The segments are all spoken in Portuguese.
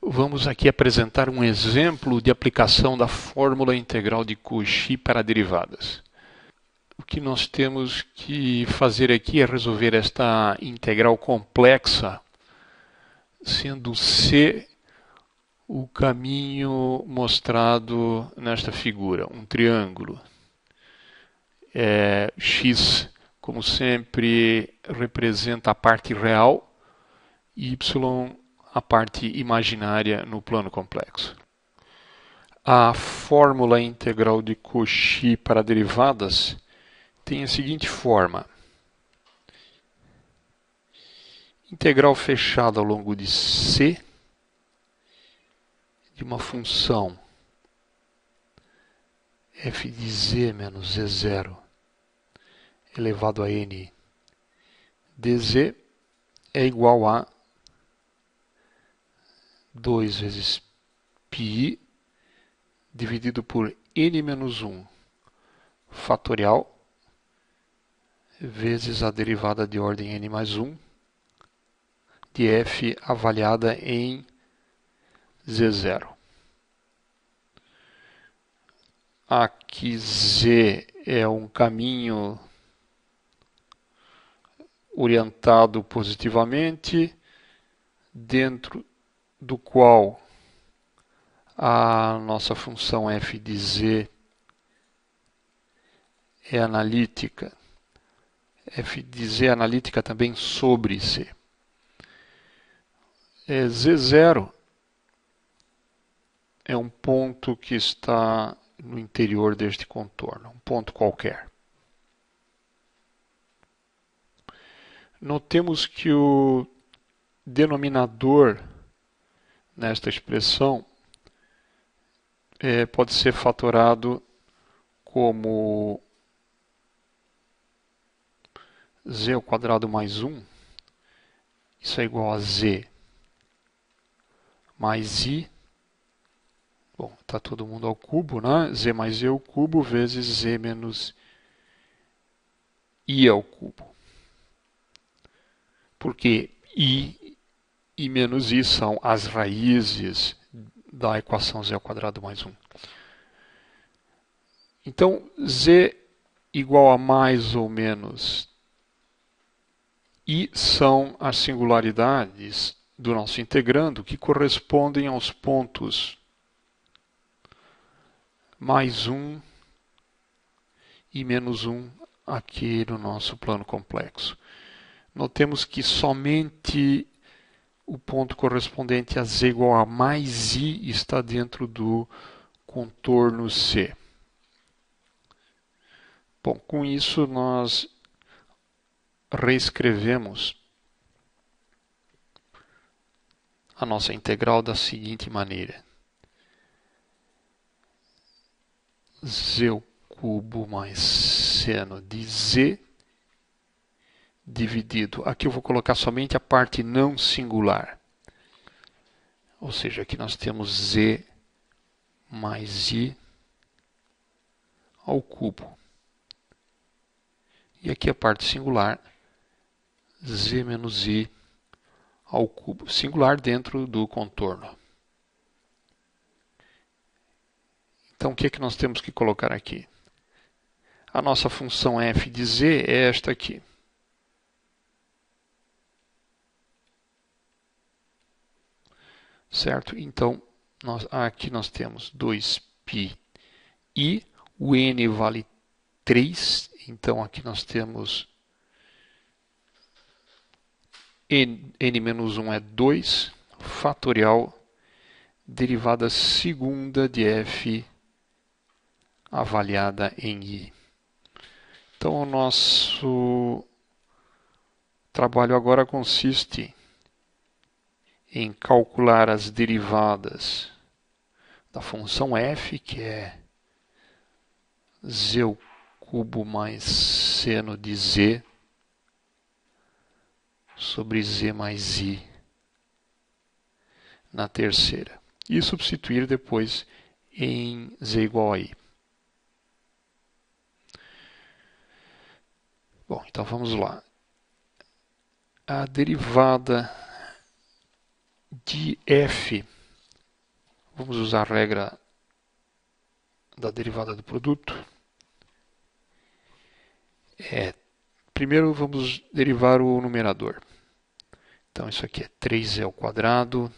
Vamos aqui apresentar um exemplo de aplicação da fórmula integral de Cauchy para derivadas. O que nós temos que fazer aqui é resolver esta integral complexa, sendo C o caminho mostrado nesta figura, um triângulo. X, como sempre, representa a parte real e Y a parte imaginária no plano complexo. A fórmula integral de Cauchy para derivadas tem a seguinte forma. Integral fechada ao longo de C de uma função f de z menos z0 elevado a n dz é igual a 2 vezes π dividido por n menos 1 fatorial vezes a derivada de ordem n mais 1 de f avaliada em z0. Aqui z é um caminho orientado positivamente, dentro do qual a nossa função f de z é analítica. F de z é analítica também sobre C. Z0 é um ponto que está no interior deste contorno, um ponto qualquer. Notemos que o denominador nesta expressão pode ser fatorado como z ao quadrado mais 1, isso é igual a z mais i, bom, está todo mundo ao cubo, né? Z mais i ao cubo vezes z menos i ao cubo. Porque i e menos i são as raízes da equação z ao quadrado mais 1. Então, z igual a mais ou menos i são as singularidades do nosso integrando que correspondem aos pontos mais 1 e menos 1 aqui no nosso plano complexo. Notemos que somente o ponto correspondente a z igual a mais i está dentro do contorno C. Bom, com isso nós reescrevemos a nossa integral da seguinte maneira. Z ao cubo mais seno de z dividido. Aqui eu vou colocar somente a parte não singular. Ou seja, aqui nós temos z mais i ao cubo. E aqui a parte singular, z menos i ao cubo. Singular dentro do contorno. Então, o que é que nós temos que colocar aqui? A nossa função f de z é esta aqui. Certo? Então, aqui nós temos 2πi, o n vale 3, então aqui nós temos n menos 1 é 2, fatorial, derivada segunda de f avaliada em i. Então, o nosso trabalho agora consiste em calcular as derivadas da função f, que é z ao cubo mais seno de z sobre z mais i na terceira. E substituir depois em z igual a i. Bom, então vamos lá. A derivada de f Vamos usar a regra da derivada do produto. Primeiro vamos derivar o numerador. Então isso aqui é 3z ao quadrado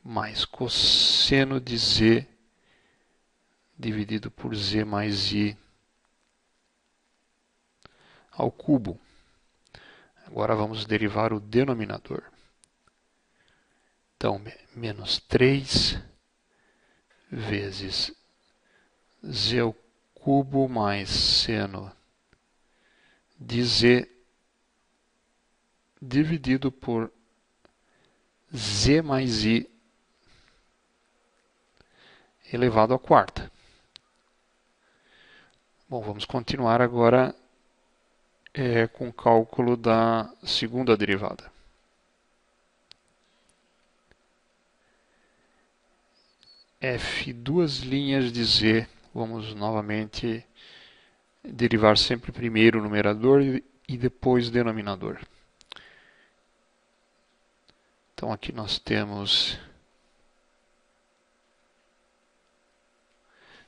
mais cosseno de z dividido por z mais i ao cubo. Agora vamos derivar o denominador. Então, menos 3 vezes z ao cubo mais seno de z dividido por z mais i elevado à quarta. Bom, vamos continuar agora com o cálculo da segunda derivada. F duas linhas de z, vamos novamente derivar sempre primeiro o numerador e depois o denominador. Então aqui nós temos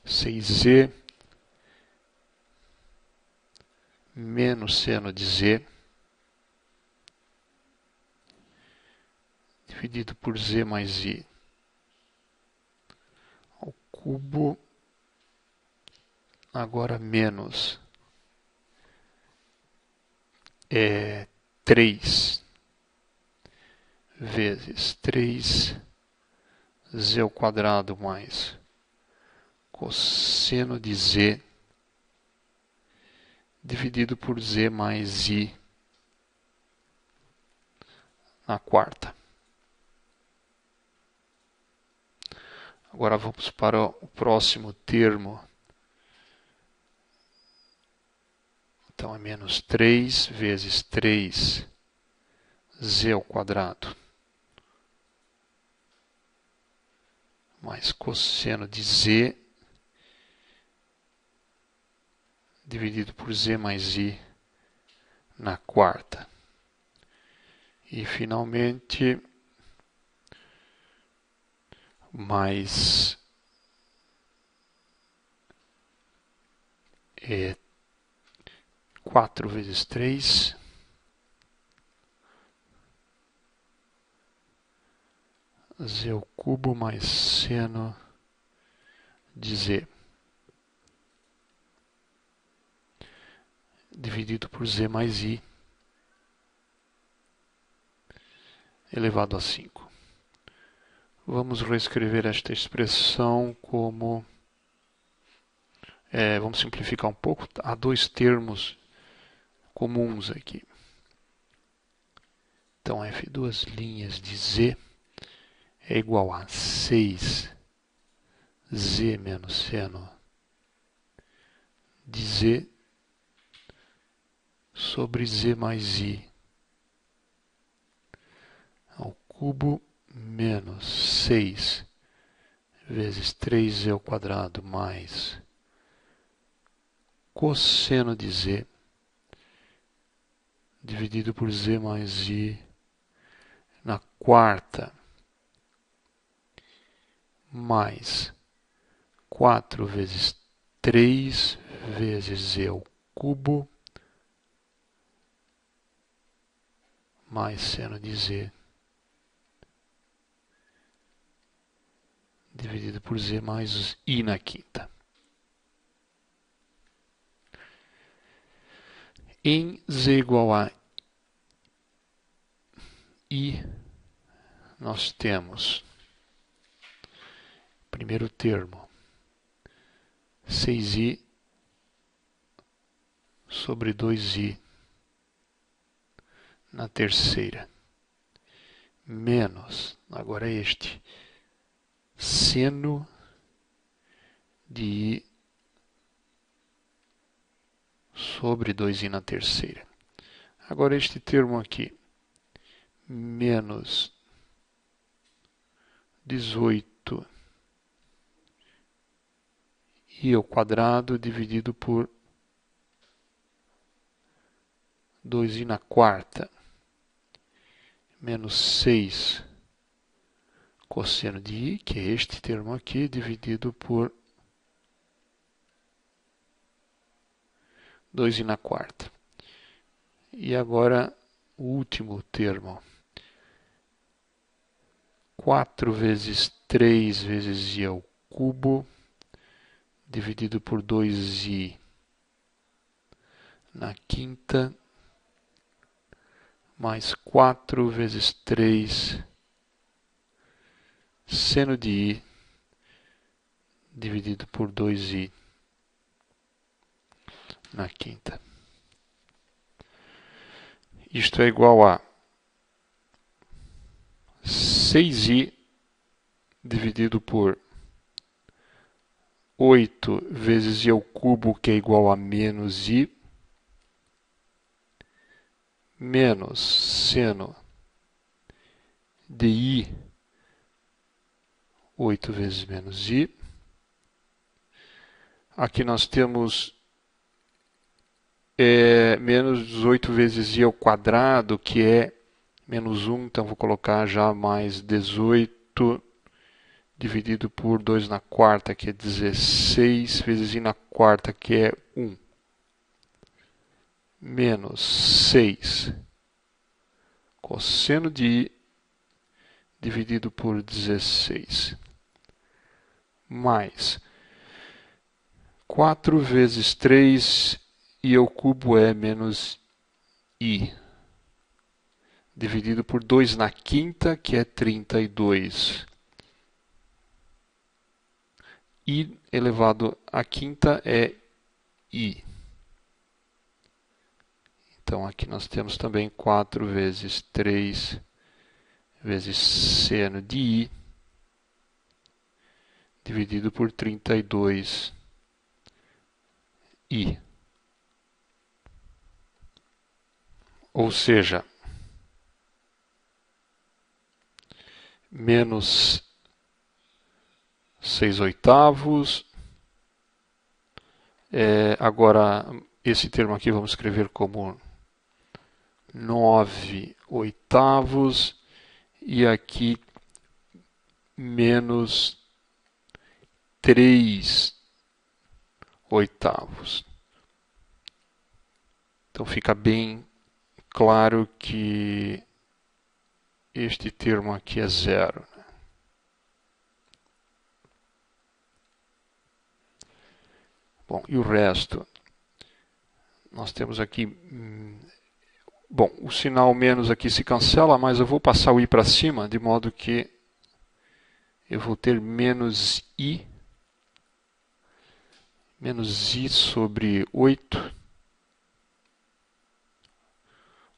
6z menos seno de z dividido por z mais i ao cubo, agora menos 3 vezes 3z ao quadrado mais cosseno de z dividido por z mais i na quarta. Agora vamos para o próximo termo. Então é menos 3 vezes 3z ao quadrado mais cosseno de z dividido por z mais i na quarta. E finalmente mais 4 vezes 3 z ao cubo mais seno de z dividido por z mais i elevado a 5. Vamos reescrever esta expressão como... vamos simplificar um pouco. Há dois termos comuns aqui. Então, f duas linhas de z é igual a 6z menos seno de z sobre z mais i ao cubo menos 6 vezes 3z ao quadrado mais cosseno de z dividido por z mais i na quarta mais 4 vezes 3 vezes z ao cubo mais seno de z dividido por z mais i na quinta. Em z igual a i, nós temos, primeiro termo, 6i sobre 2i na terceira, menos, agora este, seno de i sobre 2i na terceira. Agora este termo aqui, menos 18 i ao quadrado dividido por 2i na quarta, menos 6 cosseno de I, que é este termo aqui, dividido por 2i na quarta. E agora o último termo. 4 vezes 3 vezes I ao cubo, dividido por 2i na quinta, mais 4 vezes 3 seno de I, dividido por 2i na quinta. Isto é igual a 6i dividido por 8 vezes i ao cubo, que é igual a menos i, menos seno de i, 8 vezes menos i. Aqui nós temos menos 18 vezes i ao quadrado, que é menos 1, então vou colocar já mais 18 dividido por 2 na quarta, que é 16, vezes i na quarta, que é 1. Menos 6 cosseno de i dividido por 16. Mais 4 vezes 3 i ao cubo é menos i, dividido por 2 na quinta, que é 32. I elevado à quinta é i. Então aqui nós temos também 4 vezes 3 vezes seno de i, dividido por 32i. Ou seja, menos 6 oitavos. Agora, esse termo aqui vamos escrever como 9 oitavos. E aqui, menos 3 oitavos. Então fica bem claro que este termo aqui é zero. Bom, e o resto? Nós temos aqui... Bom, o sinal menos aqui se cancela, mas eu vou passar o i para cima, de modo que eu vou ter menos i sobre 8.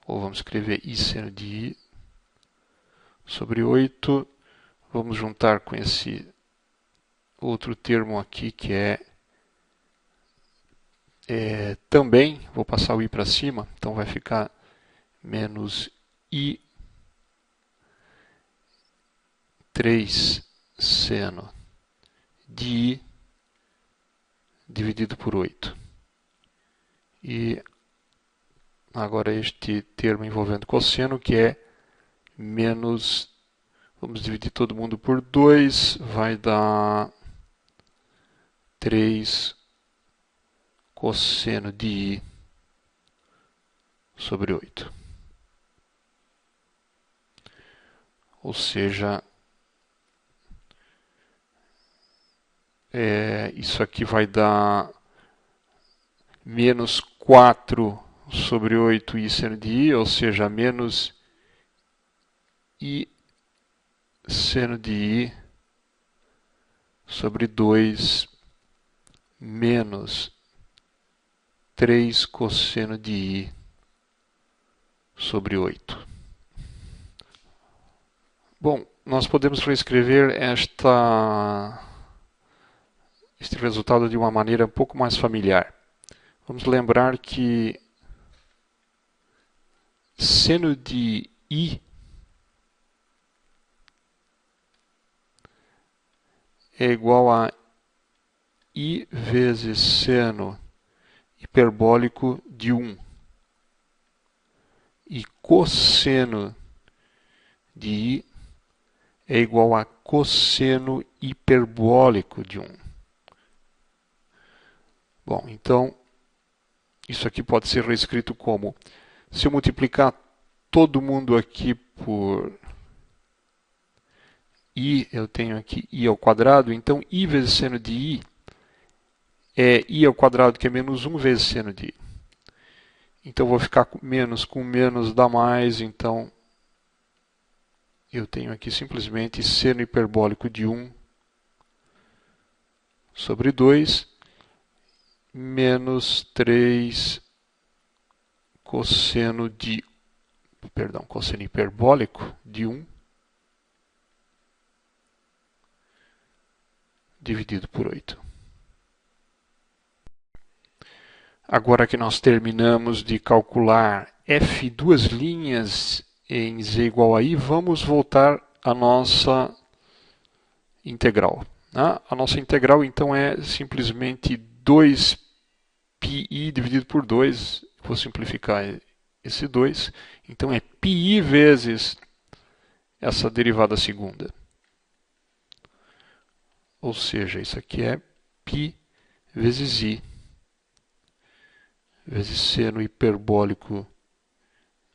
Ou vamos escrever i seno de i sobre 8. Vamos juntar com esse outro termo aqui, que também, vou passar o i para cima, então vai ficar menos i 3 seno de i dividido por 8. E agora este termo envolvendo cosseno, que é menos, vamos dividir todo mundo por 2, vai dar 3 cosseno de i sobre 8. Ou seja, isso aqui vai dar menos 4 sobre 8 i seno de i, ou seja, menos i seno de i sobre 2 menos 3 cosseno de i sobre 8. Bom, nós podemos reescrever este resultado de uma maneira um pouco mais familiar. Vamos lembrar que seno de i é igual a i vezes seno hiperbólico de 1. E cosseno de i é igual a cosseno hiperbólico de 1. Bom, então, isso aqui pode ser reescrito como, se eu multiplicar todo mundo aqui por i, eu tenho aqui i ao quadrado, então i vezes seno de i é i ao quadrado, que é menos 1 vezes seno de i. Então, vou ficar com menos dá mais, então eu tenho aqui simplesmente seno hiperbólico de 1 sobre 2, menos 3 cosseno hiperbólico de 1 dividido por 8. Agora que nós terminamos de calcular f duas linhas em z igual a i, vamos voltar à nossa integral. A nossa integral, então, é simplesmente 2πi dividido por 2. Vou simplificar esse 2. Então, é πi vezes essa derivada segunda. Ou seja, isso aqui é π vezes i vezes seno hiperbólico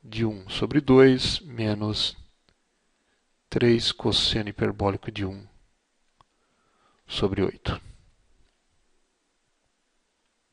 de 1 sobre 2 menos 3 cosseno hiperbólico de 1 sobre 8.